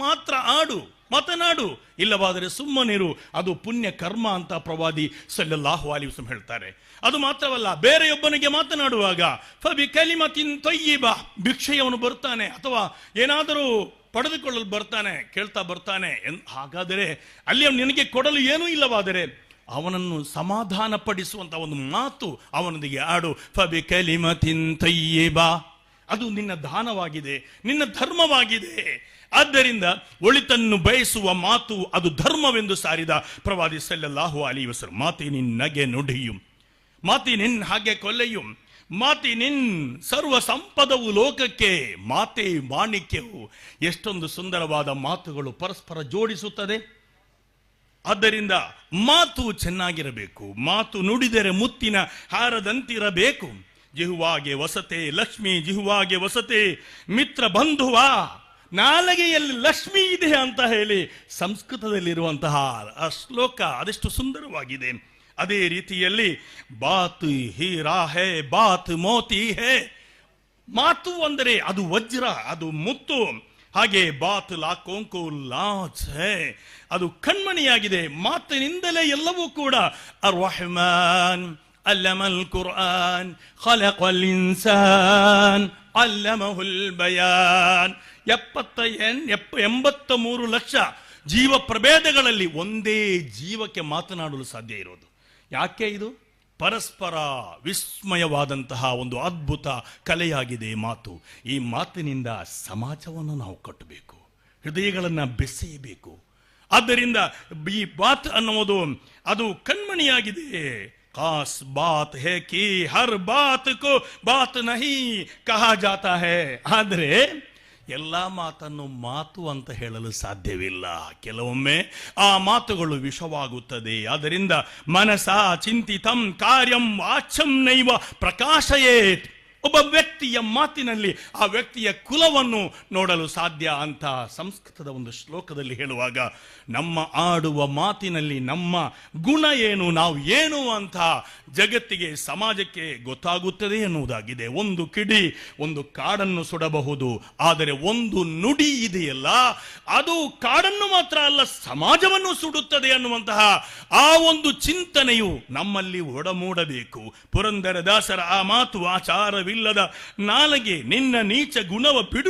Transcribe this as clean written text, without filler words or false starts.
ಮಾತ್ರ ಆಡು, ಮಾತನಾಡು, ಇಲ್ಲವಾದರೆ ಸುಮ್ಮನಿರು, ಅದು ಪುಣ್ಯ ಕರ್ಮ ಅಂತ ಪ್ರವಾದಿ ಸಲ್ಲಲ್ಲಾಹು ಅಲೈಹಿ ವಸಲ್ಲಂ ಹೇಳ್ತಾರೆ. ಅದು ಮಾತ್ರವಲ್ಲ, ಬೇರೆಯೊಬ್ಬನಿಗೆ ಮಾತನಾಡುವಾಗ ಫಬಿ ಕಲಿಮತಿನ್ ತಯ್ಯಿಬಾ, ಭಿಕ್ಷೆಯವನು ಬರ್ತಾನೆ ಅಥವಾ ಏನಾದರೂ ಪಡೆದುಕೊಳ್ಳಲು ಬರ್ತಾನೆ, ಕೇಳ್ತಾ ಬರ್ತಾನೆ, ಹಾಗಾದರೆ ಅಲ್ಲಿ ನಿನಗೆ ಕೊಡಲು ಏನೂ ಇಲ್ಲವಾದರೆ ಅವನನ್ನು ಸಮಾಧಾನ ಪಡಿಸುವಂತ ಒಂದು ಮಾತು ಅವನೊಂದಿಗೆ ಆಡು. ಫಬಿ ಕಲಿಮತಿನ್ ತಯ್ಯಿಬಾ, ಅದು ನಿನ್ನ ದಾನವಾಗಿದೆ, ನಿನ್ನ ಧರ್ಮವಾಗಿದೆ. ಆದ್ದರಿಂದ ಒಳಿತನ್ನು ಬಯಸುವ ಮಾತು ಅದು ಧರ್ಮವೆಂದು ಸಾರಿದ ಪ್ರವಾದಿ ಸಲ್ಲಲ್ಲಾಹು ಅಲೈಹಿ ವಸಲ್ಲಂ. ಮಾತಿನಿನ್ ನಗೆ ನುಡಿಯುಂ, ಮಾತಿನಿನ್ ಹಾಗೆ ಕೊಲ್ಲೆಯುಂ, ಮಾತಿನಿನ್ ಸರ್ವ ಸಂಪದವು ಲೋಕಕ್ಕೆ, ಮಾತೆ ಮಾಣಿಕ್ಯವು. ಎಷ್ಟೊಂದು ಸುಂದರವಾದ ಮಾತುಗಳು ಪರಸ್ಪರ ಜೋಡಿಸುತ್ತದೆ. ಆದ್ದರಿಂದ ಮಾತು ಚೆನ್ನಾಗಿರಬೇಕು. ಮಾತು ನುಡಿದರೆ ಮುತ್ತಿನ ಹಾರದಂತಿರಬೇಕು. ಜಿಹುವಾಗೆ ವಸತೆ ಲಕ್ಷ್ಮಿ, ಜಿಹುವಾಗೆ ವಸತೆ ಮಿತ್ರ ಬಂಧುವ, ನಾಲಿಗೆಯಲ್ಲಿ ಲಕ್ಷ್ಮಿ ಇದೆ ಅಂತ ಹೇಳಿ ಸಂಸ್ಕೃತದಲ್ಲಿರುವಂತಹ ಆ ಶ್ಲೋಕ ಅದೆಷ್ಟು ಸುಂದರವಾಗಿದೆ. ಅದೇ ರೀತಿಯಲ್ಲಿ ಬಾತ್ ಹೀರಾ ಹೇ ಬಾತ್ ಮೋತಿ ಹೇ, ಮಾತು ಅಂದರೆ ಅದು ವಜ್ರ, ಅದು ಮುತ್ತು. ಹಾಗೆ ಬಾತ್ ಲಾಕೋಂಕು ಲಾಚ್ ಹೇ, ಅದು ಕಣ್ಮಣಿಯಾಗಿದೆ. ಮಾತಿನಿಂದಲೇ ಎಲ್ಲವೂ ಕೂಡ. ಅರ್ ರಹಮಾನ್ ಅಲ್ಲಮಲ್ ಕುರ್ಆನ್ ಖಲಕಲ್ ಇನ್ಸಾನ್ ಅಲ್ಲಮಹುಲ್ ಬಯಾನ್. 83 ಲಕ್ಷ ಜೀವ ಪ್ರಭೇದಗಳಲ್ಲಿ ಒಂದೇ ಜೀವಕ್ಕೆ ಮಾತನಾಡಲು ಸಾಧ್ಯ ಇರೋದು. ಯಾಕೆ? ಇದು ಪರಸ್ಪರ ವಿಸ್ಮಯವಾದಂತಹ ಒಂದು ಅದ್ಭುತ ಕಲೆಯಾಗಿದೆ ಮಾತು. ಈ ಮಾತಿನಿಂದ ಸಮಾಜವನ್ನು ನಾವು ಕಟ್ಟಬೇಕು, ಹೃದಯಗಳನ್ನು ಬೆಸೆಯಬೇಕು. ಆದ್ದರಿಂದ ಈ ಬಾತ್ ಅನ್ನುವುದು ಅದು ಕಣ್ಮಣಿಯಾಗಿದೆ. ಖಾಸ್ ಬಾತ್ ಹೇ ಕಿ ಹರ್ ಬಾತ್ ಕೋ ಬಾತ್ ನಹಿ ಕಹಾ ಜಾತಾ ಹೇ. ಆದರೆ ಎಲ್ಲ ಮಾತನ್ನು ಮಾತು ಅಂತ ಹೇಳಲು ಸಾಧ್ಯವಿಲ್ಲ. ಕೆಲವೊಮ್ಮೆ ಆ ಮಾತುಗಳು ವಿಷವಾಗುತ್ತದೆ. ಆದ್ದರಿಂದ ಮನಸ ಚಿಂತಿತಂ ಕಾರ್ಯಂ ವಾಚ್ಯಂ ನೈವ ಪ್ರಕಾಶಯೇತ್. ಒಬ್ಬ ವ್ಯಕ್ತಿಯ ಮಾತಿನಲ್ಲಿ ಆ ವ್ಯಕ್ತಿಯ ಕುಲವನ್ನು ನೋಡಲು ಸಾಧ್ಯ ಅಂತ ಸಂಸ್ಕೃತದ ಒಂದು ಶ್ಲೋಕದಲ್ಲಿ ಹೇಳುವಾಗ, ನಮ್ಮ ಆಡುವ ಮಾತಿನಲ್ಲಿ ನಮ್ಮ ಗುಣ ಏನು, ನಾವು ಏನು ಅಂತ ಜಗತ್ತಿಗೆ ಸಮಾಜಕ್ಕೆ ಗೊತ್ತಾಗುತ್ತದೆ ಎನ್ನುವುದಾಗಿದೆ. ಒಂದು ಕಿಡಿ ಒಂದು ಕಾಡನ್ನು ಸುಡಬಹುದು, ಆದರೆ ಒಂದು ನುಡಿ ಇದೆಯಲ್ಲ ಅದು ಕಾಡನ್ನು ಮಾತ್ರ ಅಲ್ಲ ಸಮಾಜವನ್ನು ಸುಡುತ್ತದೆ ಅನ್ನುವಂತಹ ಆ ಒಂದು ಚಿಂತನೆಯು ನಮ್ಮಲ್ಲಿ ಒಡಮೂಡಬೇಕು. ಪುರಂದರದಾಸರ ಆ ಮಾತು, ಆಚಾರವಿಲ್ಲದ ನಾಲಿಗೆ ನಿನ್ನ ನೀಚ ಗುಣವ ಬಿಡು